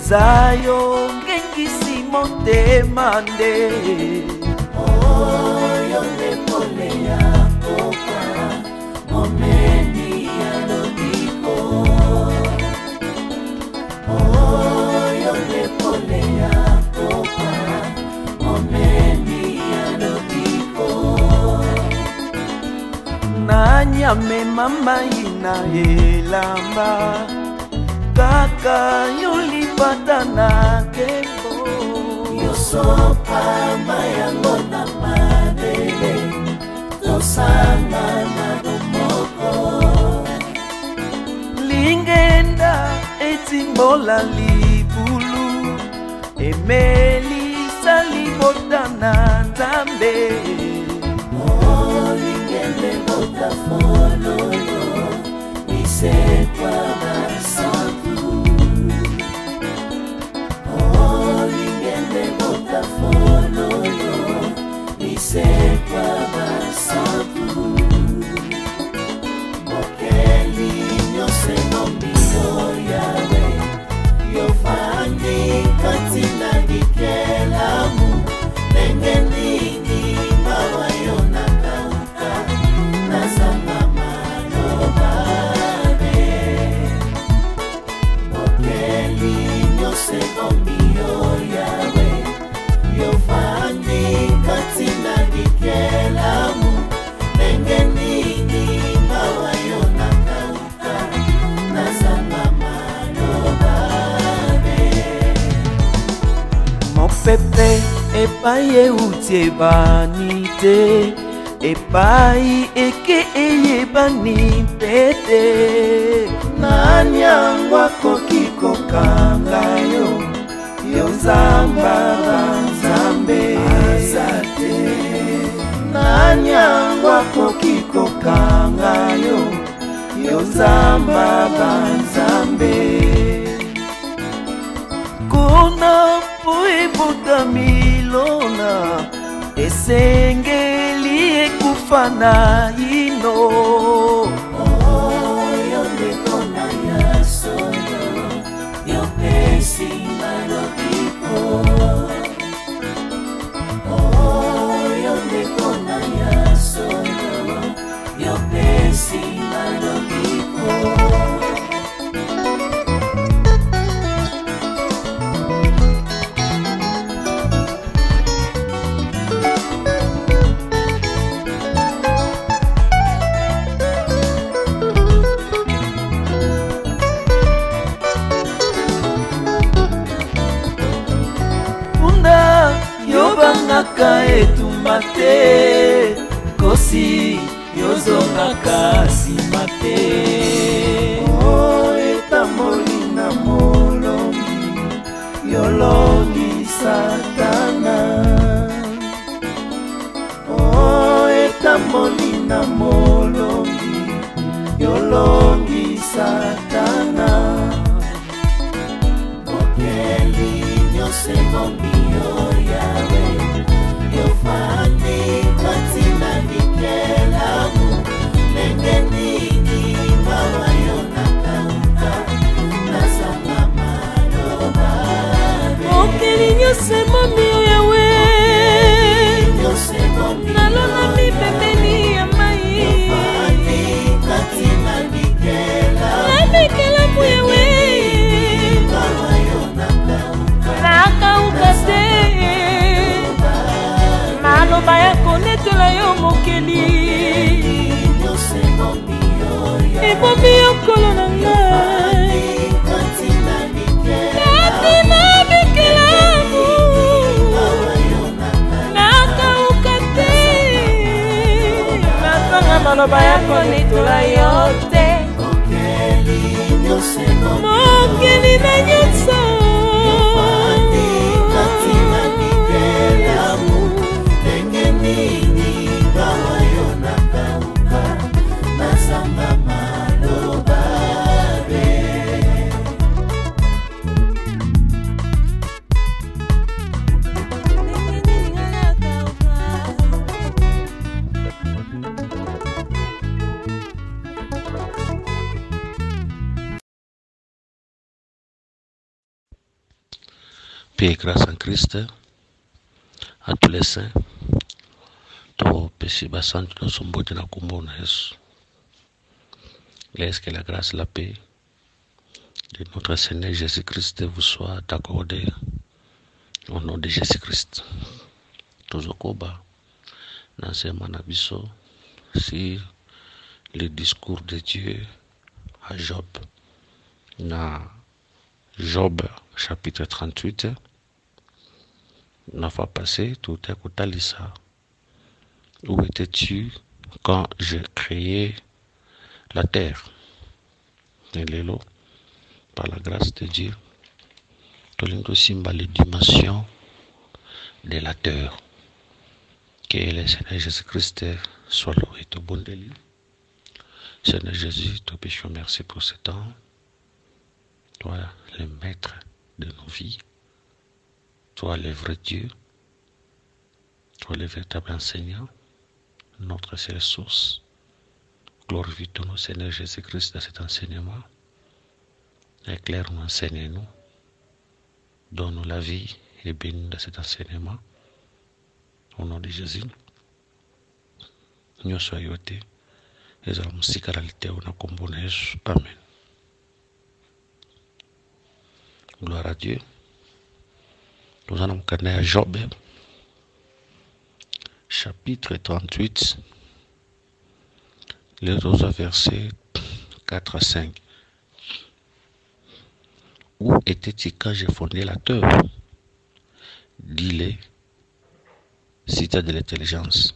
Ezayo ngengisi motema nde Oyo nepole ya pokwa momeni ya lobiko. Oyo nepole ya pokwa momeni ya lobiko. Nanyame mama ina elamba kaka yolipata na kembo yosopa mayango na madele tosanga na bomoko lingenda etimbola libulu emelisa libota na nzambe lingende bota fololo isekwa basantu. Lingende bota fololo isekwa basantu. Mokeli nyose mombio yawe yofandi katina dikelamu nengeningi mawayo nakauka nazanga malobane. Mokeli nyose mombio yawe yofandi katina dikelamu nengeningi mawayo nakauka nazanga malobane. mopepe epai euti ebani te epai eke eyebani pete nani yango akoki kokanga yo yo nzamba banzambe aza te nani yango akoki kokanga yo yo nzamba banzambe kuna po ebotami lona esengeli ekufa na ino oyo ndekona ya solo yopesi malobiko. Oyo ndekona ya solo yopesi malobiko. yobangaka etumba te kosi yozongaka nsima te etamboli na molongi yolongi satana etamboli na molongi yolongi satana. Mokeli nyose mombio yawe yofandi katina dikelamu nengeningi mawayo nakauka nazanga malobane. Mokeli nyose mombio yawe nalona mipembeni ya mai yofandi katina dikelamu nabikelamu yawe nakauka te maloba ya konetela yo mokeli ebomi yokolo na ngai katina bikelamu nakauka te nazanga maloba ya konetela yo te mokeli na nyonso Paix et grâce en Christ à tous les saints. To pesi basantu na sombote na kumbo na Yesu. Laisse que la grâce, la paix de notre Seigneur Jésus-Christ vous soit accordée au nom de Jésus-Christ. Tozokoba dans ce manabiso sur le discours de Dieu à Job. Dans Job chapitre 38, la fois passée, tout est kotalisa. Où étais-tu quand j'ai créé la terre? Et l'élo, par la grâce de Dieu, tolingo simba les dimensions de la terre. Que le Seigneur Jésus-Christ soit loué, tout bon délit. Seigneur Jésus, te péchons merci pour ce temps. Toi, le maître de nos vies. Toi, le vrai Dieu. Toi, le véritable enseignant. Notre seule source. Glorifie ton nom, Seigneur Jésus-Christ, dans cet enseignement. Éclaire-nous, enseigne-nous. Donne-nous la vie et bénis dans cet enseignement. Au nom de Jésus. Nous soyons yoté. Et nous allons nous caractériser au nom de Jésus. Amen. Gloire à Dieu. Nous allons connaître Job, chapitre 38, les autres versets 4 à 5. Où étais-tu quand j'ai fondé la terre? Dis-le, si tu as de l'intelligence.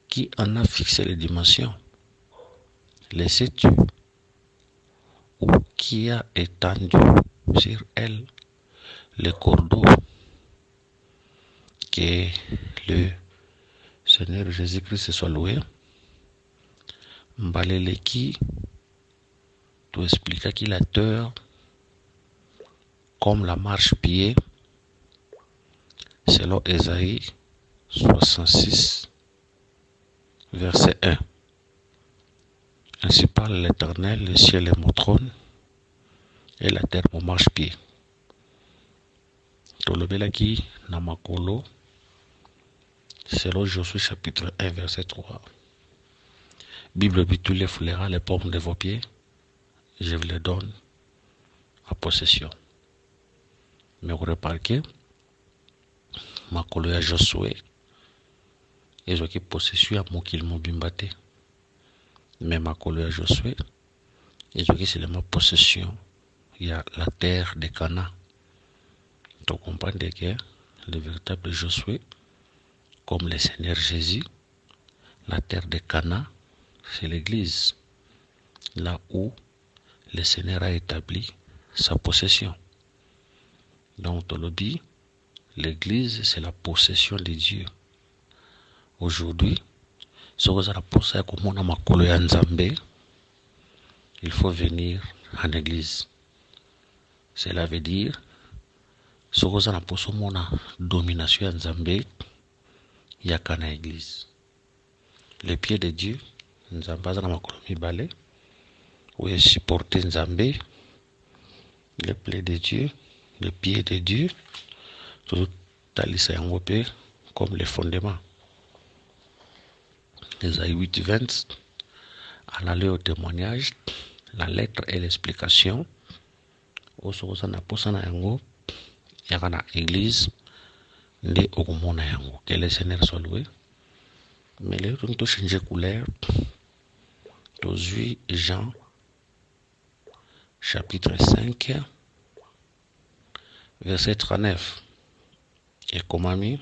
Qui en a fixé les dimensions? Les sais-tu? Ou qui a étendu sur elle les cordeaux? Que le Seigneur Jésus-Christ soit loué. Mbalele qui tu expliques qu'il a terre comme la marche-pied selon Ésaïe 66 verset 1. Ainsi parle l'Éternel, le ciel est mon trône et la terre mon marche-pied. Tolobelaki namakolo selon Josué chapitre 1 verset 3. Bible dit tous les fleurons les pommes de vos pieds, je vous les donne à possession. Mais vous remarquez, makolo ya Josué, ils ont qui possession à mokil mobimbate. Mais makolo ya Josué, ils ont qui seulement possession, il y a la terre de Canaan. Tu comprends que le véritable Josué, comme le Seigneur Jésus, la terre de Canaan, c'est l'église, là où le Seigneur a établi sa possession. Donc, Tolobi, l'église, c'est la possession de Dieu. Aujourd'hui, si vous avez la possession comme on a Nzambe, il faut venir en église. Cela veut dire, si vous avez la possession de domination en Nzambe, il y a qu'à l'église. Les pieds de Dieu, Nzambe a makolomi balé, où est supporté Nzambe, les pieds de Dieu, les pieds de Dieu, tout talisa yangope comme les fondements. Ésaïe 8:20, en aller au témoignage, la lettre et l'explication, au sorosana posana yango, yakana église, nde okumona yango, que le Seigneur soit loué. Mais les gens ont changé de couleur. Aujourd'hui, Jean, chapitre 5, verset 39. Et comme ami,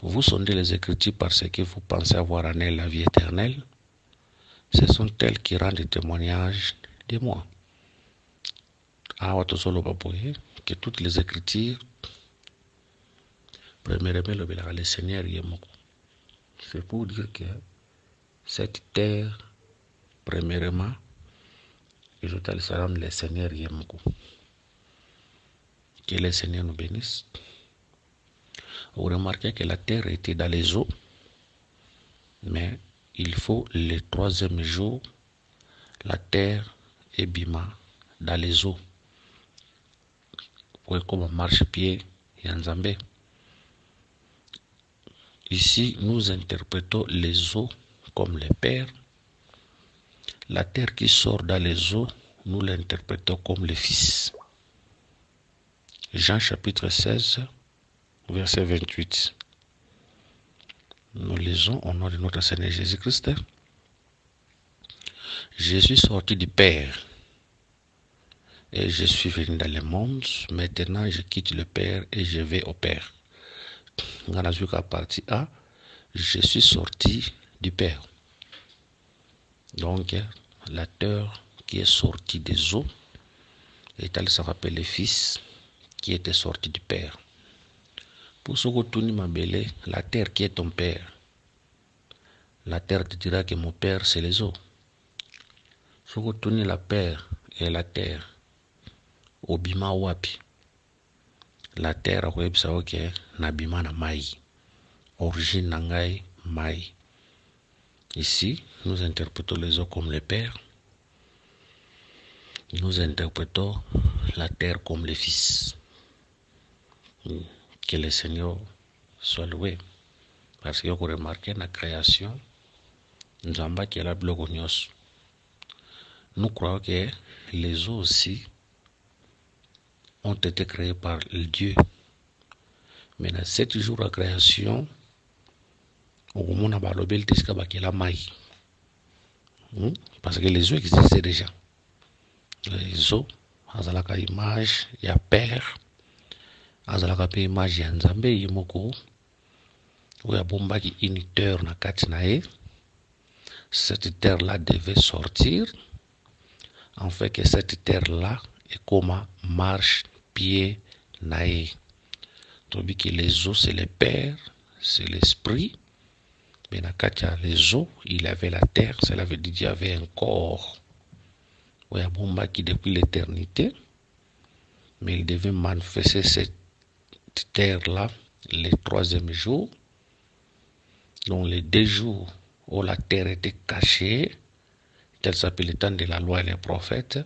vous sondez les Écritures parce que vous pensez avoir en elles la vie éternelle. Ce sont elles qui rendent témoignage de moi. Que toutes les Écritures, premièrement, le Seigneur est mon. C'est pour dire que cette terre, premièrement, ils ont allé le Seigneur Yemoko. Que le Seigneur nous bénisse. Vous remarquez que la terre était dans les eaux, mais il faut le troisième jour, la terre est bima dans les eaux. ou comme marche-pied et Nzambe. Ici, nous interprétons les eaux comme les pères. La terre qui sort dans les eaux, nous l'interprétons comme les fils. Jean chapitre 16, verset 28. Nous lisons au nom de notre Seigneur Jésus-Christ. Je suis sorti du Père et je suis venu dans le monde. Maintenant, je quitte le Père et je vais au Père. Dans la partie A, je suis sorti du Père. Donc, la terre qui est sortie des eaux, et elle se rappelle le Fils qui était sorti du Père. Pour ce que tu m'as belé, la terre qui est ton Père, la terre te dira que mon Père c'est les eaux. Ce que tu la Père et la terre, obima wapi. La terre a web sa ok, nabima na mai. Origine nangai mai. Ici, nous interprétons les eaux comme les pères. Nous interprétons la terre comme les fils. Que le Seigneur soit loué. Parce que vous remarquez la création, Nzamba qui est la blogonios. Nous croyons que les eaux aussi ont été créés par le Dieu. Mais dans 7 jours de création, parce que les eaux existaient déjà. Les eaux, azalaka image, il y a père, azalaka pe image ya Nzambe yimoko, où ya bombaki une terre na kati na ye. Cette terre-là devait sortir, en fait que cette terre-là est comme marche pied naé. Tandis que les eaux c'est le père, c'est l'esprit. Mais dans les eaux, il avait la terre, cela veut dire qu'il y avait un corps. Oui, un bomba qui depuis l'éternité, mais il devait manifester cette terre-là le 3e jour. Donc les 2 jours où la terre était cachée, tel s'appelle le temps de la loi et les prophètes.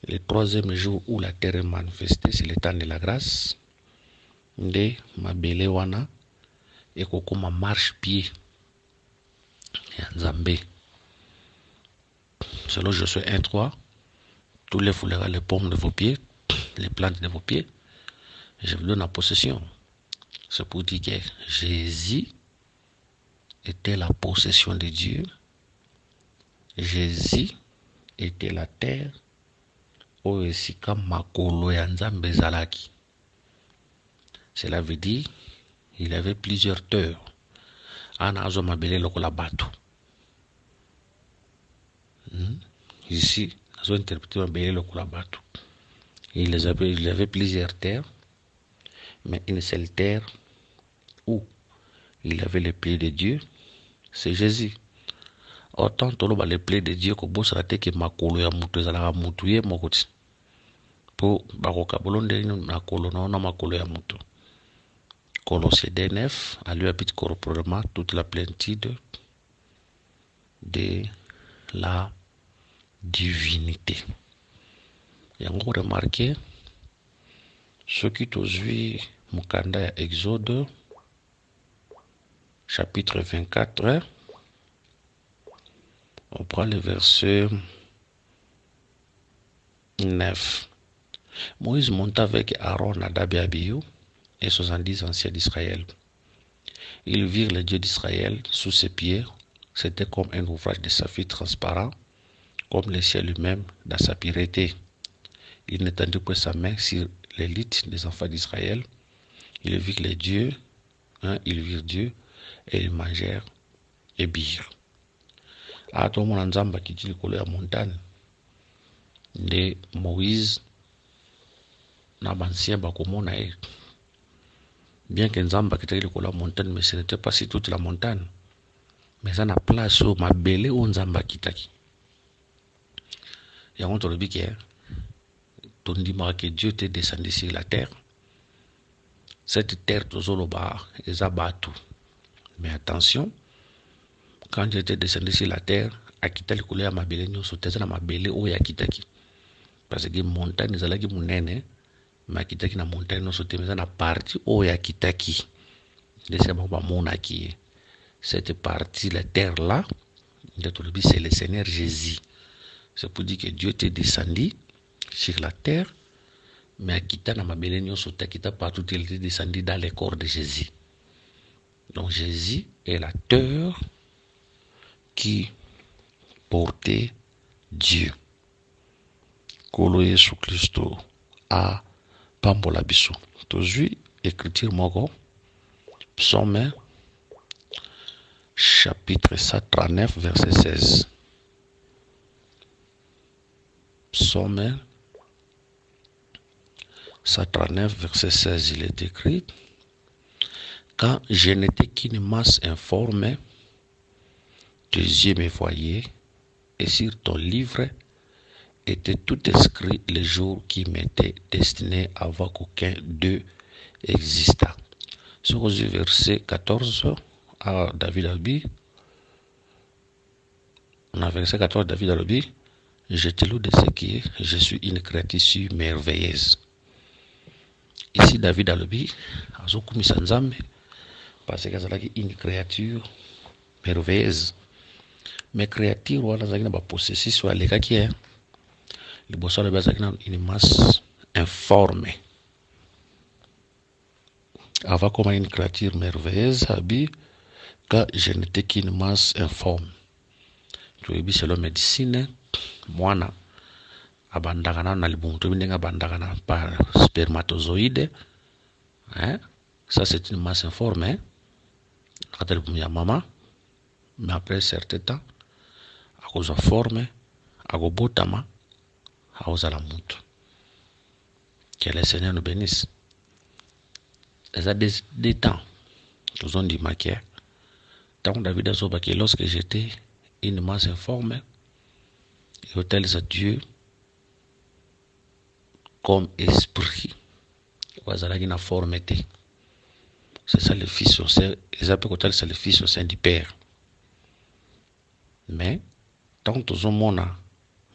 Le 3e jour où la terre est manifestée, c'est le temps de la grâce. De mabele wana et kokoma marche-pied ya Nzambe. Selon Josué 1:3, tous les foulerez les pommes de vos pieds, les plantes de vos pieds, je vous donne en possession. C'est pour dire que Jésus était la possession de Dieu. Jésus était la terre où esika makolo ya Nzambe zalaki. Cela veut dire il avait plusieurs terres. Anazo mabele lokola bato. Ici, ils ont interprété mabele lokola bato. Il avait plusieurs terres, mais une seule terre où il avait les pieds de Dieu, c'est Jésus. Autant toloba les pieds de Dieu que boss raté que makolo ya mutu ezalaka mutu ye mokoti. Po bakoka bolonde na kolo na makolo ya mutu. Colossiens 9, à lui habite corporellement toute la plénitude de la divinité. Et on va remarquer ce qui aujourd'hui Mukanda ya Exode, chapitre 24. On prend le verset 9. Moïse monta avec Aaron, Nadab et Abihu et 70 anciens d'Israël. Ils virent le Dieu d'Israël sous ses pieds. C'était comme un ouvrage de saphir transparent, comme le ciel lui-même dans sa pureté. Il n'étendit pas sa main sur l'élite des enfants d'Israël. Ils virent les dieux, ils virent Dieu, et ils mangèrent et birent. À tout le monde, Nzamba qui dit le la montagne de Moïse, n'abancien bakomona. Bien que Nzamba qui était la montagne, mais ce n'était pas si toute la montagne. Mais ça n'a place où ma belle ou Nzamba qui taki. Et on te le dit que ton dit que Dieu t'est descendu sur la terre. Cette terre tozoloba est abattu. Mais attention, quand j'étais descendu sur la terre, à quitter le couleur à ma belle, nous sommes à ma belle ou à kitaki. Parce que montagne, c'est là qui munene, ma kitaki na montagne no sote mais na partie o ya kitaki laissez-moi ba monaki cette partie la terre là c'est le Seigneur Jésus. C'est pour dire que Dieu était descendu sur la terre, mais Akita na mabele nyonso takita partout il était descendu dans le corps de Jésus. Donc Jésus est la terre qui portait Dieu. Kolo Yesu Christo a pambola biso. Tozui écriture moko psaume chapitre 139 verset 16. Psaume 139 verset 16, il est écrit: quand je n'étais qu'une masse informe, tes yeux me voyaient, et sur ton livre était tout écrit les jours qui m'étaient destinés avant qu'aucun d'eux existât. Sur le verset 14, à David Albi, on a verset 14, David Albi, je te loue de ce qui est, je suis une créature merveilleuse. Ici, David Albi, azokumisa nzambe, parce que c'est une créature merveilleuse. Mais créature, on a ba possession soit les qui est, le bosso de base une masse informe. Avant comme une créature merveilleuse, Abi, quand je n'étais qu'une masse informe. Tu es bien selon médecine, moana abandagana na libuntu bindenga bandagana par spermatozoïde, hein? Ça c'est une masse informe, hein? Quand elle ya maman, mais après un certain temps, à cause de forme, à cause botama, à cause de la montre. Que le Seigneur nous bénisse. Ça des temps, nous ont dit maquillage. Tant David a dit que lorsque j'étais une masse informe, et autel à Dieu comme esprit, une formité. C'est ça le Fils au sein, ils appellent que c'est le Fils au sein du Père. Mais tant que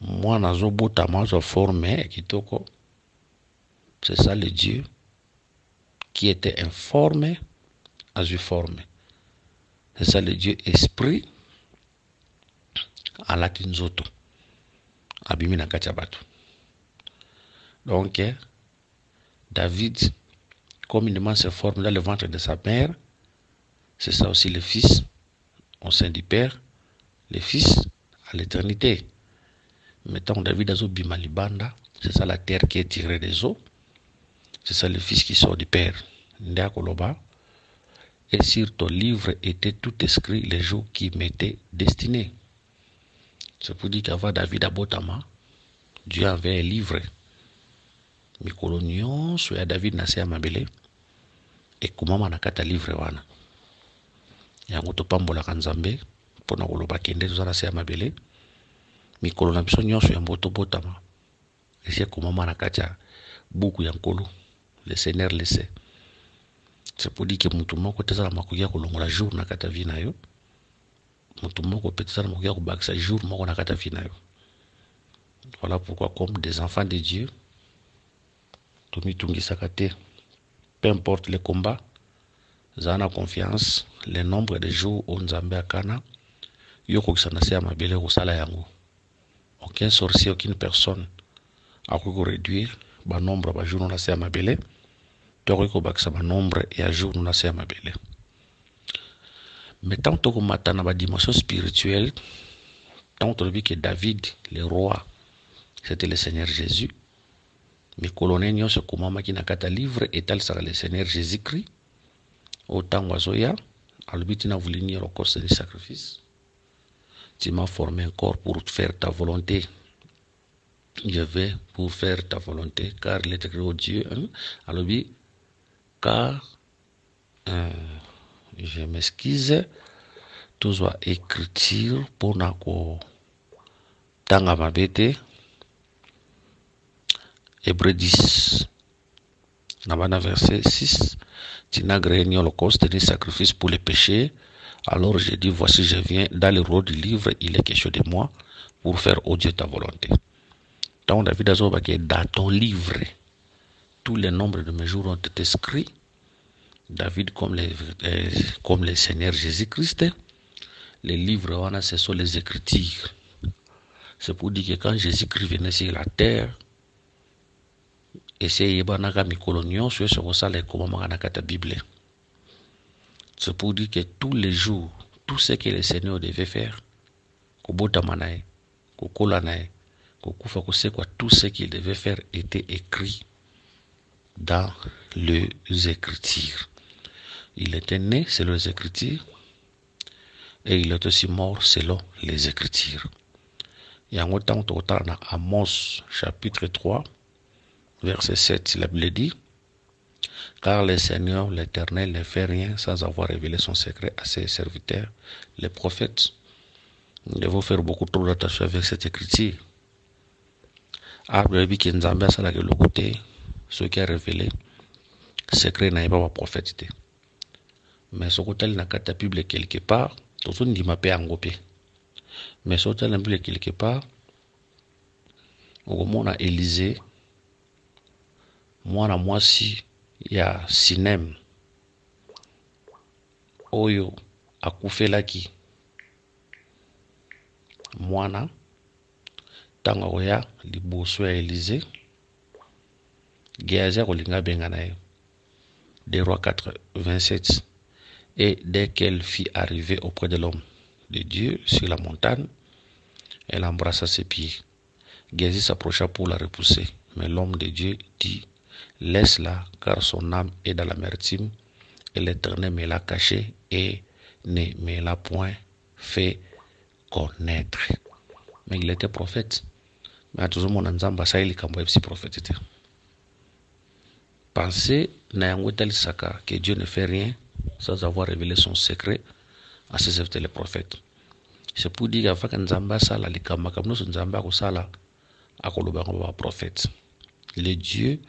moi nazo bota mazo formé kitoko, c'est ça le Dieu qui était informé à une forme. C'est ça le Dieu esprit à la kinzoto abimi na kachabatu. Donc David communément se forme dans le ventre de sa mère. C'est ça aussi le Fils au sein du Père, le Fils à l'éternité. Mettons David azo bimalibanda, c'est ça la terre qui est tirée des eaux. C'est ça le Fils qui sort du Père. Ndiakoloba. Et sur ton livre était tout écrit les jours qui m'étaient destinés. C'est pour dire qu'avant David à Botama, Dieu avait un livre. Mikolonion, soit David n'a mabele. Et comment nakata livre wana. Yango to pambola kanzambe, pona koloba kende tozala se mabele. Mikolo na biso nyonso ya mboto botama. Et c'est comment nakata beaucoup yankolo. Le Seigneur le sait. C'est pour dire que mutu moko tezala makoki ya kolongola jour na kata vi na yo. Mutu moko peut-être makoki ya kobakisa jour moko na kata vi na yo. Voilà pourquoi comme des enfants de Dieu, tomitungi sakate, peu importe le combat, zana confiance, le nombre de jours où Nzambe akana, yoko kisana se amabele kosala yango. Aucun sorcier, aucune personne a pu réduire ba nombre ba jour na se amabele. Toriko bakisa ba nombre et à jour na se amabele. Mais tant que matana ba dimension spirituelle, tant que David, le roi, c'était le Seigneur Jésus. Mais colonel se kumama ki nakata livre et tel sera le Seigneur Jésus-Christ. Autant wazoya, albiti na voulu nier au corps du sacrifice. Tu m'as formé un corps pour faire ta volonté. Je vais pour faire ta volonté, car il est écrit au Dieu. Alors, car je m'excuse, tout soit écriture pour nako tanga mabete. Hébreux 10, dans verset 6, tu n'as créé ni holocauste ni sacrifice pour les péchés. Alors j'ai dit, voici je viens, dans le rôle du livre, il est question de moi pour faire au Dieu ta volonté. Donc David a dit, dans ton livre, tous les nombres de mes jours ont été écrits. David comme le Seigneur Jésus-Christ. Les livres, ce sont les Écritures. C'est pour dire que quand Jésus-Christ venait sur la terre, et c'est pour dire que tous les jours, tout ce que le Seigneur devait faire, tout ce qu'il devait faire était écrit dans les Écritures. Il était né selon les Écritures et il est aussi mort selon les Écritures. Il y a un temps total dans Amos chapitre 3, verset 7, la Bible dit: car le Seigneur, l'Éternel, ne fait rien sans avoir révélé son secret à ses serviteurs, les prophètes. Nous devons faire beaucoup trop d'attention avec cette écriture. Après, ce qui a révélé, secret n'a pas prophète. Mais ce côté n'a pas publié quelque part, tout le monde dit ma paix en copie. Mais ce côté n'a pas publié quelque part, au moment où Élisée, moi si il y a Sinem, Oyo, Akufelaki, Mwana, Tangoya, Liboso à Élisée, Géazi Kolinga Benganae, des rois 4, 27. Et dès qu'elle fit arriver auprès de l'homme de Dieu sur la montagne, elle embrassa ses pieds. Géazi s'approcha pour la repousser, mais l'homme de Dieu dit: laisse-la, car son âme est dans l'amertume, et l'Éternel me l'a cachée et ne me l'a point fait connaître. Mais il était prophète. Mais à tout le monde, il prophète. Pensez que Dieu ne fait rien sans avoir révélé son secret à ses serviteurs les prophètes. C'est pour dire que Nzamba sala likamba comme nous Nzamba ko sala akoloba ko prophète. Le Dieu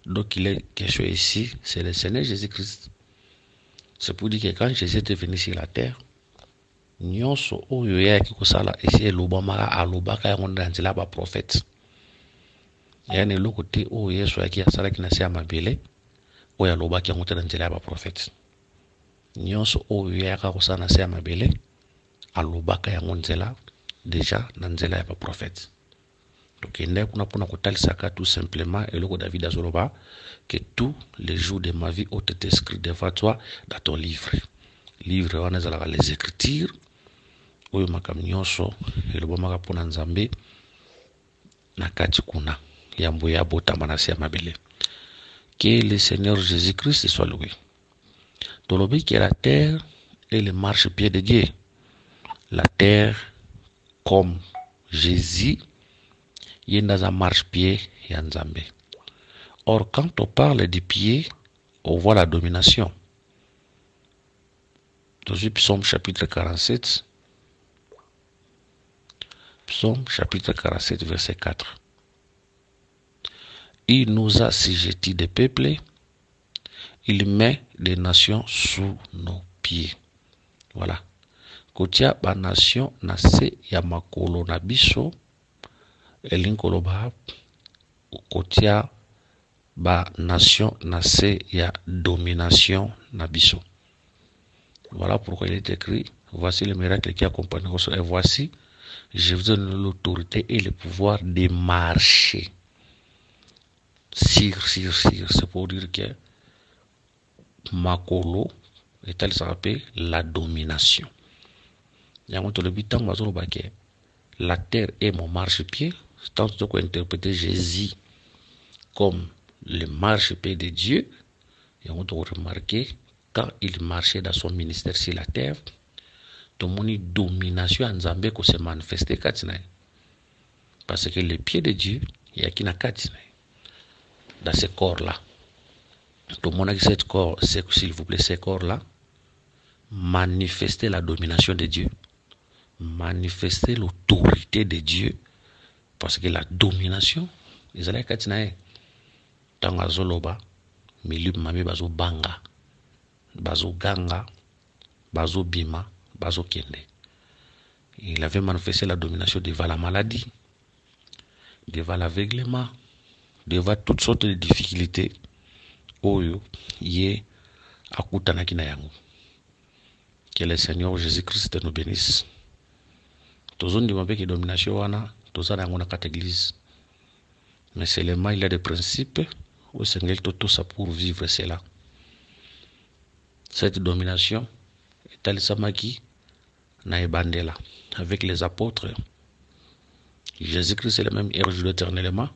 donc il est question ici, c'est le Seigneur Jésus-Christ. C'est pour dire que quand Jésus était venu sur la terre, nyonso oyo yaki ko sala ici elobama alobaka yango ndanzela ba prophète. Yani le côté oyo Yesu yaki asala kinasi amabele oyo alobaki yango ndanzela ba prophète. Nyonso oyo yaka ko sala nasi amabele alobaka yango nzela déjà ndanzela ya ba prophète. Donc il n'est pas tout simplement et le David Azoloba que tous les jours de ma vie ont été écrits devant toi dans ton livre. Livre on a les Écritures oyo makamnyonso et le bomaka pona nzambe na kati kuna yambo ya botama na sia mabele. Que le Seigneur Jésus-Christ soit loué. Tolobi que la terre est le marchepied de Dieu. La terre comme Jésus il y a un marche-pied et un Nzambe. Or, quand on parle du pied, on voit la domination. Dans le psaume chapitre 47, psaume chapitre 47, verset 4. Il nous a assujettis des peuples, il met des nations sous nos pieds. Voilà. Kotia ba nation na se ya makolo na biso. Elinkoloba kotia ba nation na se ya domination na biso. Voilà pourquoi il est écrit: voici le miracle qui accompagne et voici je vous donne l'autorité et le pouvoir de marcher. C'est pour dire que makolo est elle s'appelle la domination. La terre est mon marchepied. Tant qu'on interpréter Jésus comme le marchepied de Dieu, et on doit remarquer quand il marchait dans son ministère sur la terre, tout le monde domination en Zambie qui se manifestait parce que le pied de Dieu il y a qui n'a dans ce corps là. Tout le monde a dit ce corps, s'il vous plaît, ce corps là manifester la domination de Dieu, manifester l'autorité de Dieu. Parce que la domination, ils allaient katinae. Tanga zoloba, milieu mami bazo banga, bazo ganga, bazo bima, bazo kende. Il avait manifesté la domination devant la maladie, devant l'aveuglement, devant toutes sortes de difficultés. oyo ye akutanaki na yango. Que le Seigneur Jésus-Christ nous bénisse. Tozondi mabeki domination wana tozana yango na kata église. Mais seulement il y a des principes au Seigneur tout ça pour vivre cela. Cette domination est alisamaki na ebandela avec les apôtres. Jésus-Christ est le même hier jour éternellement.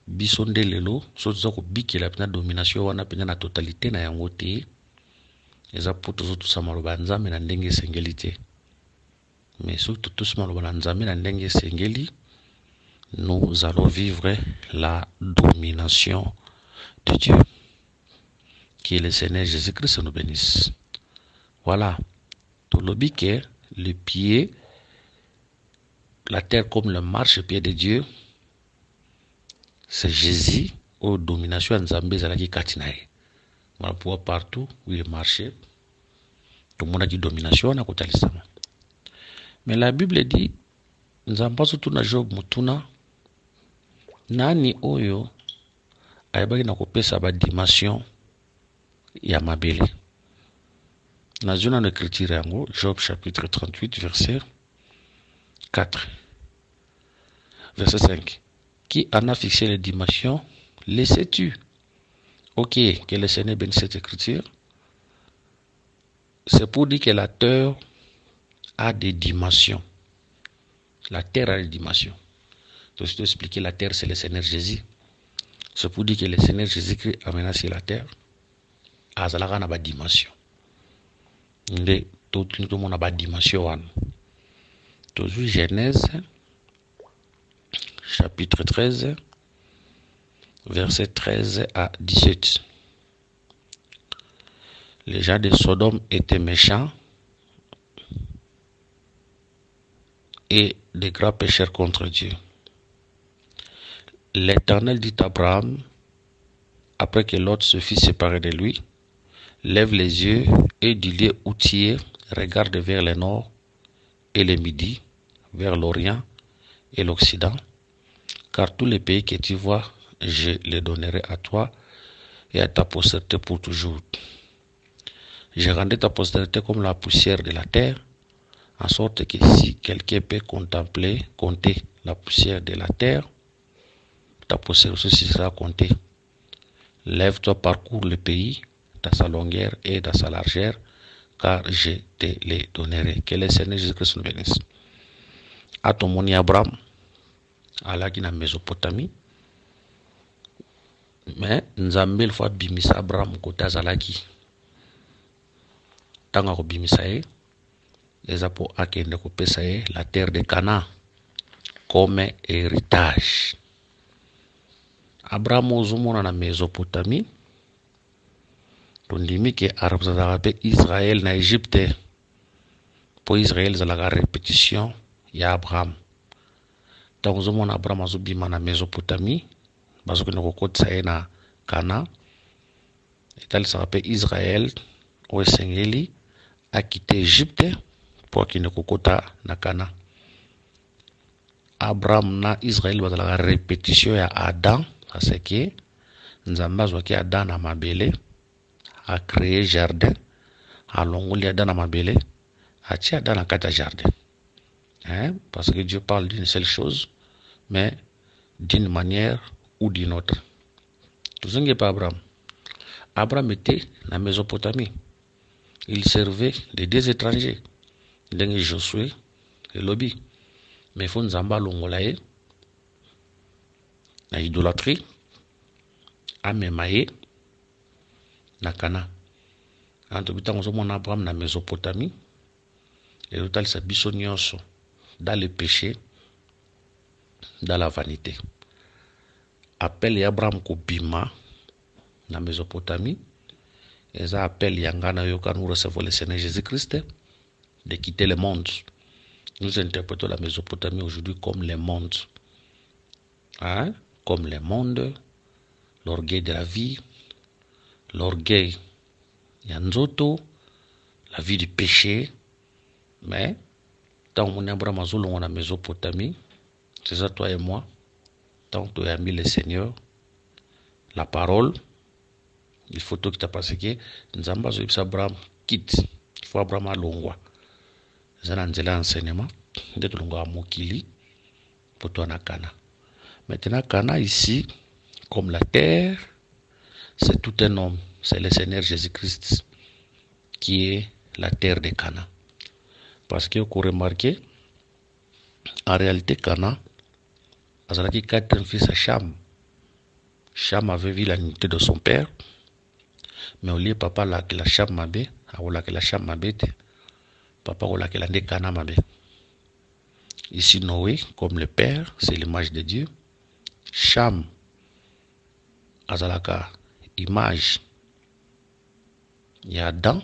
Bisonde lelo sozo ko bikela pena domination wana pena na totalité na yango te. Les apôtres tout ça maloba nzambe na ndenge sengeli te. Mais surtout tous maloba na nzambe na ndenge sengeli, nous allons vivre la domination de Dieu. Que le Seigneur Jésus-Christ nous bénisse. Voilà. Tout le bique, le pied, la terre comme le marche-pied de Dieu, c'est Jésus aux dominations nzambe zalaki katinae. Voilà pour partout où il marchait, tout le monde a dit domination na kotalisama. Mais la Bible dit, nzamba surtout na Job mutuna, nani oyo ayebaki na kopesa ba dimension ya mabele. Na zona na écriture yango, Job chapitre 38 verset 4. Verset 5. Qui en a fixé les dimensions, les sais-tu? Ok, que le Seigneur bénisse cette écriture. C'est pour dire que la terre a des dimensions. La terre a des dimensions. Donc, je te expliquer, la terre, c'est le Seigneur Jésus. C'est pour dire que le Seigneur Jésus-Christ a menacé la terre. Azalaka na ba dimension. Tout le monde a ba dimension. Toujours Genèse, chapitre 13, verset 13 à 17. Les gens de Sodome étaient méchants et des grands pécheurs contre Dieu. L'Éternel dit à Abraham, après que Lot se fit séparer de lui, lève les yeux et du lieu où tu es, regarde vers le nord et le midi, vers l'Orient et l'Occident, car tous les pays que tu vois, je les donnerai à toi et à ta postérité pour toujours. Je rendrai ta postérité comme la poussière de la terre, en sorte que si quelqu'un peut compter la poussière de la terre, ta postérité aussi sera comptée. Lève-toi, parcours le pays, dans sa longueur et dans sa largeur, car je te les donnerai. Que le Seigneur Jésus-Christ nous bénisse. À ton moni Abraham, alaki na Mésopotamie, mais nzambe fois bimisa Abraham kota zalaki. Tanga ko bimisa e, eza po akende ko pesa e la terre de Canaan comme héritage. Abraham ozomona na Mésopotamie, tondimi ke arabzalaka pe Israël na Égypte, po Israël zalaka répétition ya Abraham. Tant ozomona Abraham azobima na Mésopotamie, bazokende kokotisa ye na Canaan, etalisaka pe Israël oyo esengeli akite Égypte po akende kokota na Canaan. Abraham na Israël bazalaka répétition ya Adam, parce que nzambe azwaki Adam na mabele, a créé jardin, a longoli Adam na mabele, a tia Adam na kata jardin. Parce que Dieu parle d'une seule chose, mais d'une manière ou d'une autre. Tout ce n'est pas Abraham. Abraham était dans la Mésopotamie. Il servait les deux étrangers, donc Josué et Lobi. Mais il faut nous en longolaye, la idolâtrie, à Memaye, na Cana. En tout cas, nous avons Abraham na Mésopotamie, et nous avons biso nyonso dans le péché, dans la vanité. Appel Abraham Kobima na Mésopotamie, et ça appelle Yangana Yoka nous recevons le Seigneur Jésus-Christ de quitter le monde. Nous interprétons la Mésopotamie aujourd'hui comme le monde. Comme le monde, l'orgueil de la vie, l'orgueil Yanzoto, la vie du péché. Mais, tant qu'on Abraham Azulon en Mésopotamie, c'est ça toi et moi, tant que tu as mis le Seigneur, la parole, il faut tout quitter parce que nzamba zo ibsa Abraham quitte. Il faut Abraham alongwa. Zana nzela enseignement de longwa mokili pour toi na Cana. Maintenant Cana ici comme la terre, c'est tout un homme, c'est le Seigneur Jésus-Christ qui est la terre de Cana. Parce que vous remarquez, en réalité Cana azalaki 4 fils à Cham. Cham avait vu la nudité de son père, mais au lieu papa la que la Cham mabe, a que la Cham mabete, papa la que la de Cana mabe. Ici Noé, comme le père, c'est l'image de Dieu. Cham azalaka image ya Adam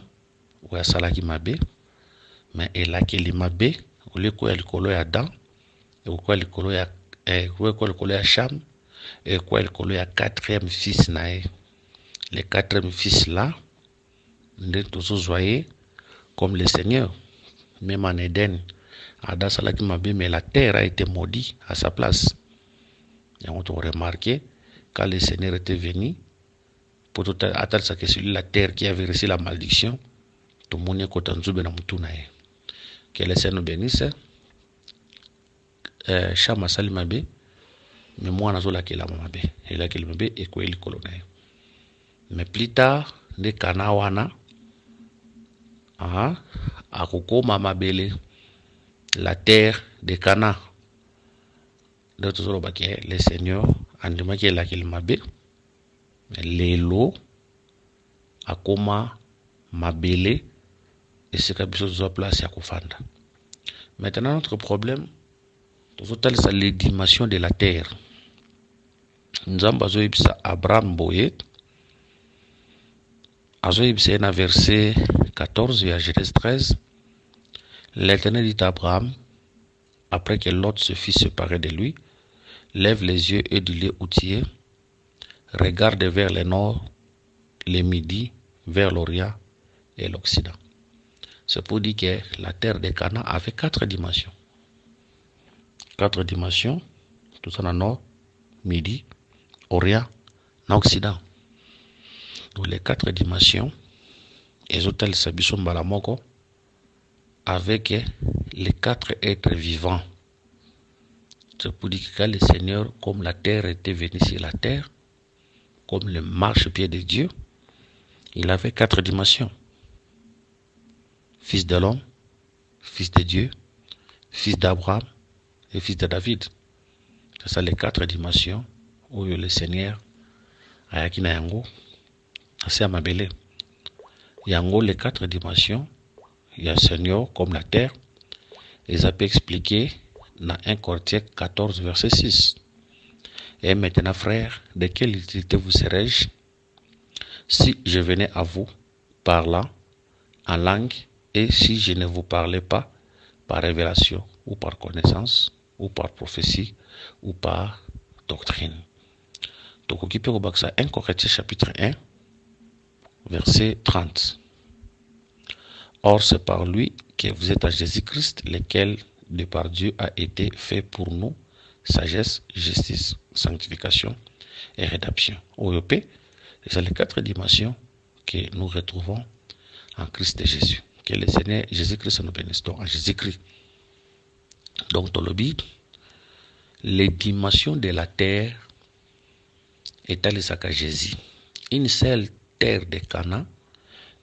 ou ya salaki mabe, mais elle a que limabe au lieu que elle colo ya Adam et quoi elle colo ya Cham et quoi elle colo ya 4e fils nae. Les 4e fils là, nous tous voyez comme le Seigneur, même en Éden, Adam salaki mabe, mais la terre a été maudite à sa place. Et on a remarqué quand le Seigneur était venu pour tout attendre ça que c'est la terre qui avait reçu la malédiction, tout le monde est content de nous. Que le Seigneur nous bénisse. Chama salimabe, mais moi on a la que la mabe, et la que le mabe est quoi il colonel. Mais plus tard, de Cana wana, akoko mamabele, la terre de Cana. De tout ça, le Seigneur a demandé la que le mabe, les lots, akoma mabele, et c'est quelque chose de place à Kofanda. Maintenant, notre problème, c'est les dimensions de la terre. Nous avons besoin d'Abraham Boye. Dans verset 14 et à Genèse 13, l'Éternel dit à Abraham, après que Lot se fit séparer de lui, lève les yeux et dis-les outillés, regarde vers le nord, le midi, vers l'Orient et l'Occident. C'est pour dire que la terre de Cana avait 4 dimensions. 4 dimensions, tout ça dans le nord, midi, Orient, Occident. Donc les 4 dimensions, les hôtels Sabiso Mbalamoko, avec les 4 êtres vivants. C'est pour dire que quand le Seigneur, comme la terre était venue sur la terre, comme le marchepied de Dieu, il avait 4 dimensions. Fils de l'homme, fils de Dieu, fils d'Abraham et fils de David. C'est ça les 4 dimensions où le Seigneur a yakina yango, assez amabele. Yango les 4 dimensions, il y a le Seigneur comme la terre, et ça peut expliquer dans 1 Corinthiens 14 verset 6. Et maintenant frères, de quelle utilité vous serais-je si je venais à vous parlant en langue et si je ne vous parlais pas par révélation ou par connaissance ou par prophétie ou par doctrine. Donc occupez au Baksa 1 Corinthiens chapitre 1 verset 30. Or c'est par lui que vous êtes à Jésus-Christ, lequel de par Dieu a été fait pour nous sagesse, justice, sanctification et rédemption. OEP, c'est les 4 dimensions que nous retrouvons en Christ Jésus. Que le Seigneur Jésus-Christ nous bénisse. Donc en Jésus-Christ. Donc dans le Bible, les dimensions de la terre est allé à Jésus. Une seule terre de Cana,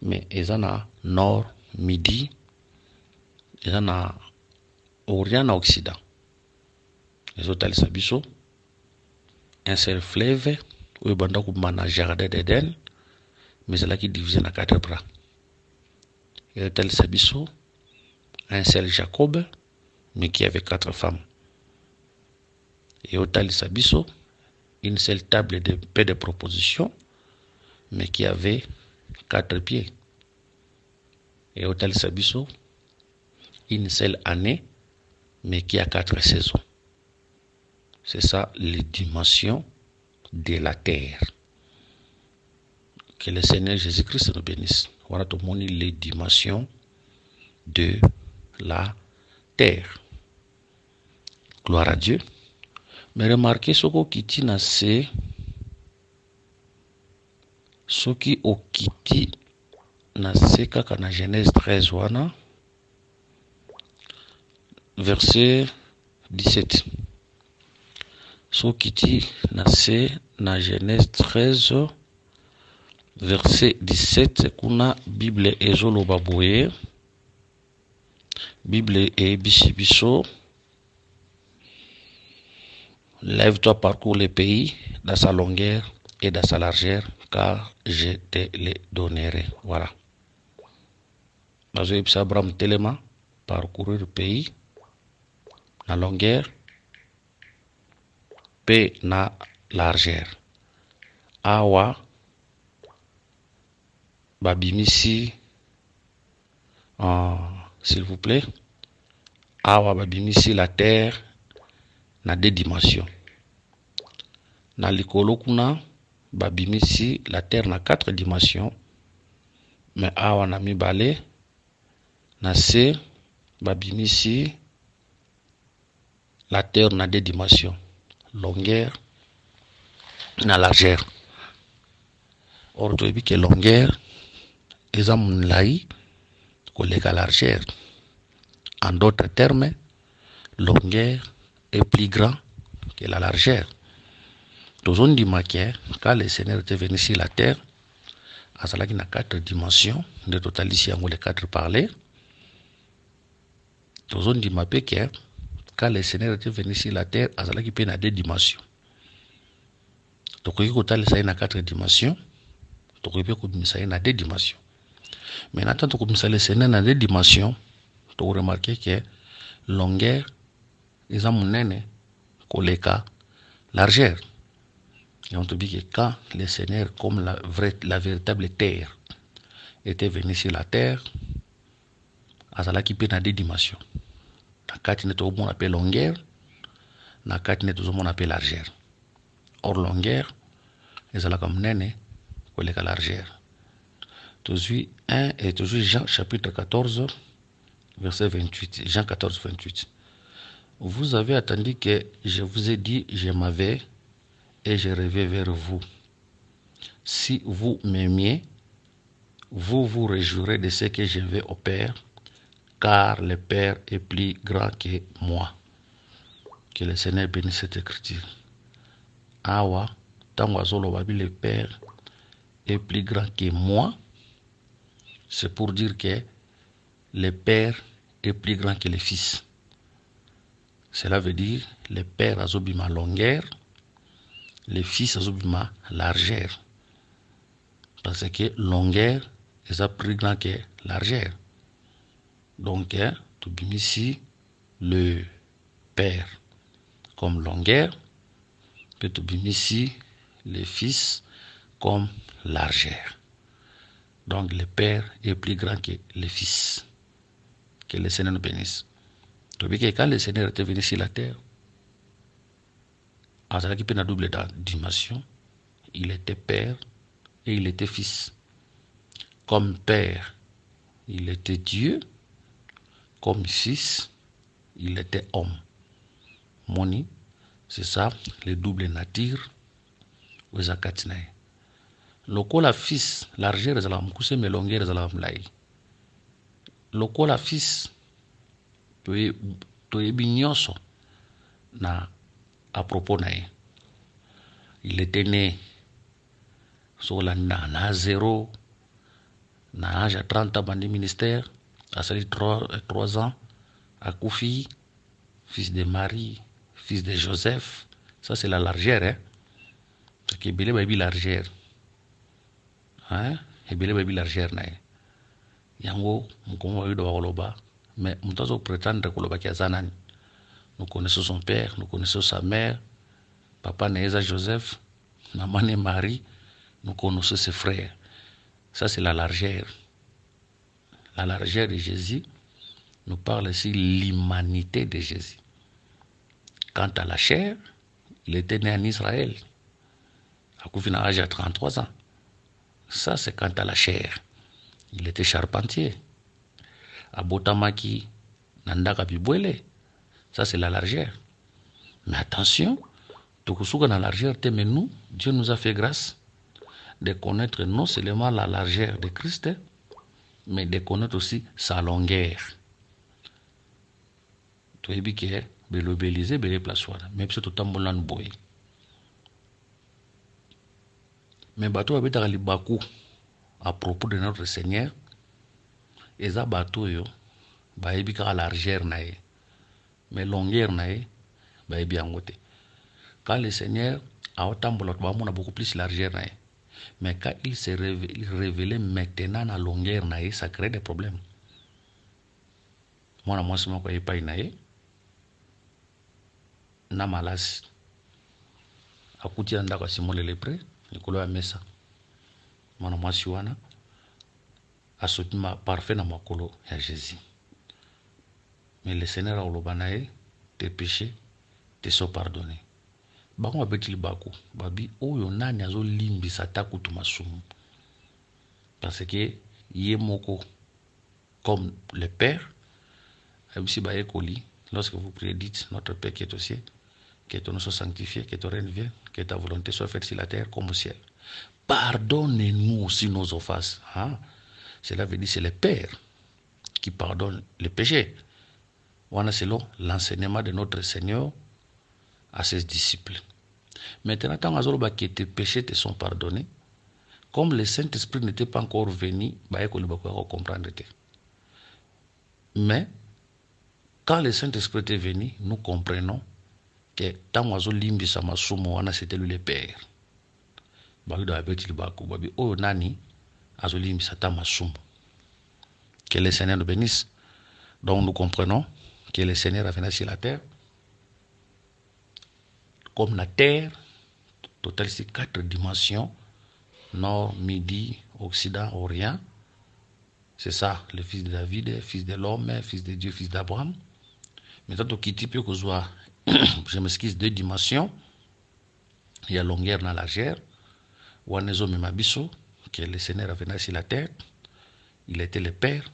mais ils en ont nord, midi, ils en ont orient, occident. Les autres Sabiso, un seul fleuve, où il y a un jardin d'Éden, mais c'est là qui est divisé en 4 bras. Et l'hôtel Sabiso, un seul Jacob, mais qui avait 4 femmes. Et l'hôtel Sabiso, une seule table de paix de proposition, mais qui avait 4 pieds. Et l'hôtel Sabiso, une seule année, mais qui a 4 saisons. C'est ça les dimensions de la terre. Que le Seigneur Jésus-Christ nous bénisse. Voilà tout le monde les dimensions de la terre. Gloire à Dieu. Mais remarquez ce qui tient c'est soki okiti na se kaka na Genèse 13 wana verset 17. Soki okiti na se na Genèse 13 verset 17 kuna Bible ezoloba boye. Bible eyebisi biso, lève-toi, parcours le pays dans sa longueur et dans sa largeur, car je te les donnerai. Voilà. Abraham Telema, parcourir le pays, la longueur, et na largeur. Awa, babimisi, s'il vous plaît, awa babimisi la terre na 2 dimensions. Na likolo kuna babimisi la terre na 4 dimensions, mais awa na mibale na se babimisi la terre na 2 dimensions, longueur na largeur. Or toyebi ke longueur eza mulai koleka largeur. En d'autres termes, longueur est plus grand que la largeur. Tozon di maquet, quand le Seigneur était venu sur la terre, azalaki na 4 dimensions, de total ici en les 4 parler. Tozon di mape que quand le Seigneur était venu sur la terre, azalaki pe na 2 dimensions. Tokoki kotala ça na 4 dimensions, tokoki pe komisa na 2 dimensions. Mais maintenant tokomisa le Seigneur na 2 dimensions, tu remarquer que longueur est en monnaie koleka largeur. Et on te dit que quand le Seigneur, comme la véritable terre, était venu sur la terre, azala qui peut dans 2 dimensions. Dans 4 net on appelle longueur, dans 4 net on appelle largeur. Or longueur ezala comme nene koleka largeur. Toujours 1 et toujours Jean chapitre 14 verset 28. Jean 14 28. Vous avez attendu que je vous ai dit, je m'avais et je reviens vers vous. Si vous m'aimiez, vous vous réjouirez de ce que je vais au Père, car le Père est plus grand que moi. Que le Seigneur bénisse cette écriture. Awa, tango azolo babi le Père est plus grand que moi. C'est pour dire que le Père est plus grand que le Fils. Cela veut dire le Père azobima longueur, le Fils azobima largeur. Parce que longueur est plus grand que largeur. Donc, tu bimes ici le Père comme longueur, puis tu bimes ici le Fils comme largeur. Donc, le Père est plus grand que le Fils. Que le Seigneur nous bénisse. Tu vois que quand le Seigneur était venu sur la terre, à ce qui peut double dimension, il était Père et il était Fils. Comme Père, il était Dieu. Comme Fils, il était homme. Moni, c'est ça, le double nature. Lokola Fils, largeur est la mkuse, mais longueur est la mlai. Lokola Fils, toyebi nyonso na à propos nae. Il était né sur la na 0, na âge à 30 ans de ministère, à 3 ans, à Koufi, fils de Marie, fils de Joseph. Ça c'est la largeur, hein. Parce que belé baby largeur. Hein? Et belé baby largeur nae. Yango, mkomo wa yudo wa koloba. Mais mtazo prétendre koloba kia zanani. Nous connaissons son père, nous connaissons sa mère. Papa Néza Joseph, maman est Marie. Nous connaissons ses frères. Ça c'est la largeur. La largeur de Jésus nous parle ici l'humanité de Jésus. Quant à la chair, il était né en Israël. À Koufina âge à 33 ans. Ça c'est quant à la chair. Il était charpentier. À Botamaki, Nandaka Bibwele. Ça c'est la largeur. Mais attention, Tokusuga dans la largeur, mais nous, Dieu nous a fait grâce. de connaître non seulement la largeur de Christ, mais de connaître aussi sa longueur. Tu as vu que le Bélizé, le place voilà. Même si tout le monde boy. Mais bateau avait dans les Bakou à propos de notre Seigneur. Et ça bateau yo, bah il y a la largeur nae, mais longueur nae, bah il y a un côté. Quand le Seigneur a autant de bah on a beaucoup plus largeur nae. Mais quand il s'est révélé maintenant la longueur nae, ça crée des problèmes. Moi c'est moi quoi pas nae. Na malasi. Akuti anda kwa simole lepre, nikolo ya mesa. Moi si wana. Assoutiment parfait dans ma colo à Jésus. Mais le Seigneur a olobanae, tes péchés te sont pardonnés. Bango abeti libako, babi oyo nani azo limbi sataku tumasumu. Parce que yemoko comme le Père, si ba ekoli, lorsque vous priez dites notre Père qui est au ciel, que ton nom soit sanctifié, que ton règne vienne, que ta volonté soit faite sur la terre comme au ciel. Pardonnez-nous aussi nos offenses. Hein? Cela veut dire c'est le Père qui pardonne les péchés. Voilà selon l'enseignement de notre Seigneur à ses disciples. Maintenant, tant que tes péchés te sont pardonnés, comme le Saint-Esprit n'était pas encore venu, il faut comprendre. Mais quand le Saint-Esprit est venu, nous comprenons que tant que c'était lui le Père. Que le Seigneur nous bénisse. Donc nous comprenons que le Seigneur a venu sur la terre. Comme la terre, total c'est 4 dimensions. Nord, midi, occident, orient. C'est ça, le fils de David, fils de l'homme, fils de Dieu, fils d'Abraham. Maintenant, qui type que soit, je m'excuse, 2 dimensions. Il y a longueur dans la largeur. Wanezo Memabiso, que le Seigneur a venu sur la terre. Il était le Père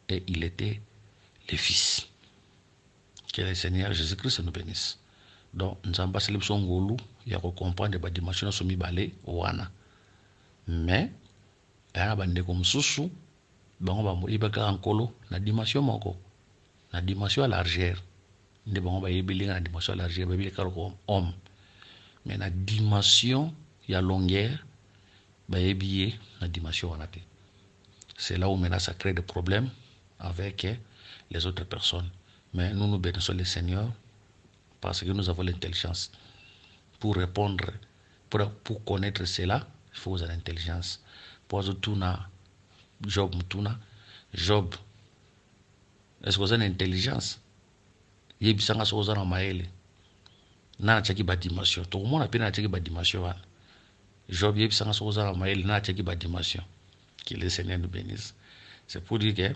et il était le Fils. Que le Seigneur Jésus-Christ nous bénisse. Donc, nous avons passé le son il y a comprendre des dimensions sont mis balé wana. Mais, il y a des comme sous il y a na dimension moko, na dimension largeur. Il y a na dimension largeur, il y a homme. Mais na dimension, il y a longueur, il y a na dimension wanate. C'est là où maintenant ça crée des problèmes avec les autres personnes. Mais nous nous bénissons le Seigneur parce que nous avons l'intelligence. Pour répondre, pour connaître cela, il faut avoir l'intelligence. Pour tout Job, est-ce que vous avez l'intelligence? Il y a des gens qui ont maël. Na chaki ba dimension. Tout le monde a pu na chaki ba dimension. Job, il y a des gens qui ont maël. Na chaki ba dimension. Que le Seigneur nous bénisse. C'est pour dire que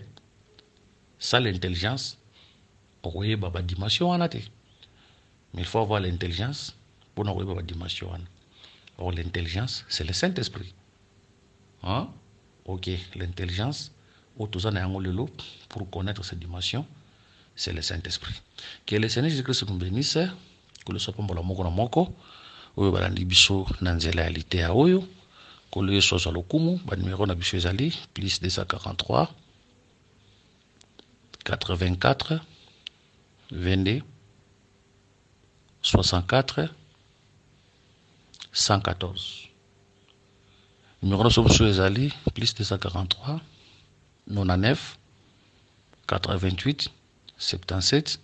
ça, l'intelligence, on voit la dimension. Mais il faut avoir l'intelligence pour nous voir la dimension. Or, l'intelligence, c'est le Saint-Esprit. Hein? Ok, l'intelligence, pour connaître cette dimension, c'est le Saint-Esprit. Que le Seigneur Jésus-Christ nous bénisse, que le soit pour la moko, oyo balandi biso na nzela ya litea oyo. Kolo soit le kumu, numéro na biso ezali plus 243 84 22 64 114. Numéro na biso ezali plus 243 99 88 77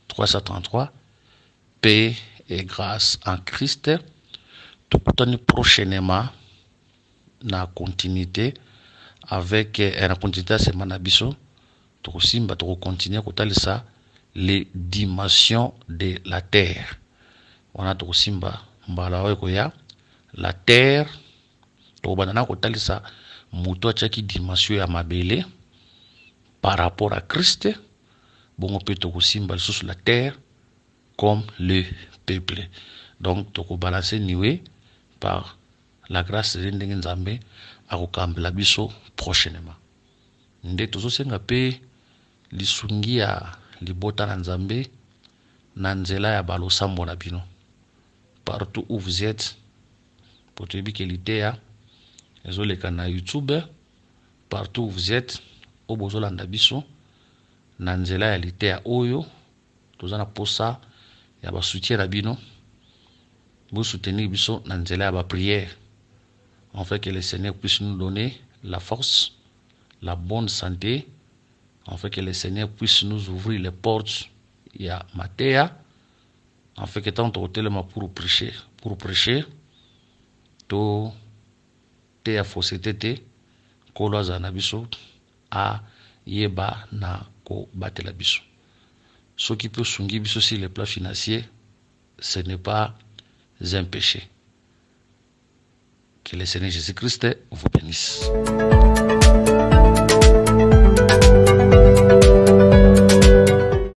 333. Paix et grâce en Christ. Tout prochainement na continuité avec la continuité de Manabiso, tu continuer à ça les dimensions de la terre. On a tout simba la terre, tu banana kotal ça muto chaki dimension ya mabele par rapport à Christ. Bon on peut tout simba sur la terre comme le peuple. Donc tu balancer niwe par la grâce de Nzambe à kokambela biso prochainement. Nde tozosenga pe lisungi ya libota na Nzambe na nzela ya balosambo na bino. Partout où vous êtes, pour te dire que l'idée ezoleka na YouTube partout où vous êtes au bozolanda biso na nzela ya litea oyo tozana posa ya ba soutien na bino vous soutenir biso na nzela ya ba prière en fait que le Seigneur puisse nous donner la force, la bonne santé, en fait que le Seigneur puisse nous ouvrir les portes. Il y a Matéa, en fait que tant tellement pour prêcher, to te a fossété, koloza na biso, a yeba na ko batela biso. Ce qui peut sungi biso sur le plan financier, ce n'est pas un péché. Que le Seigneur Jésus-Christ vous bénisse.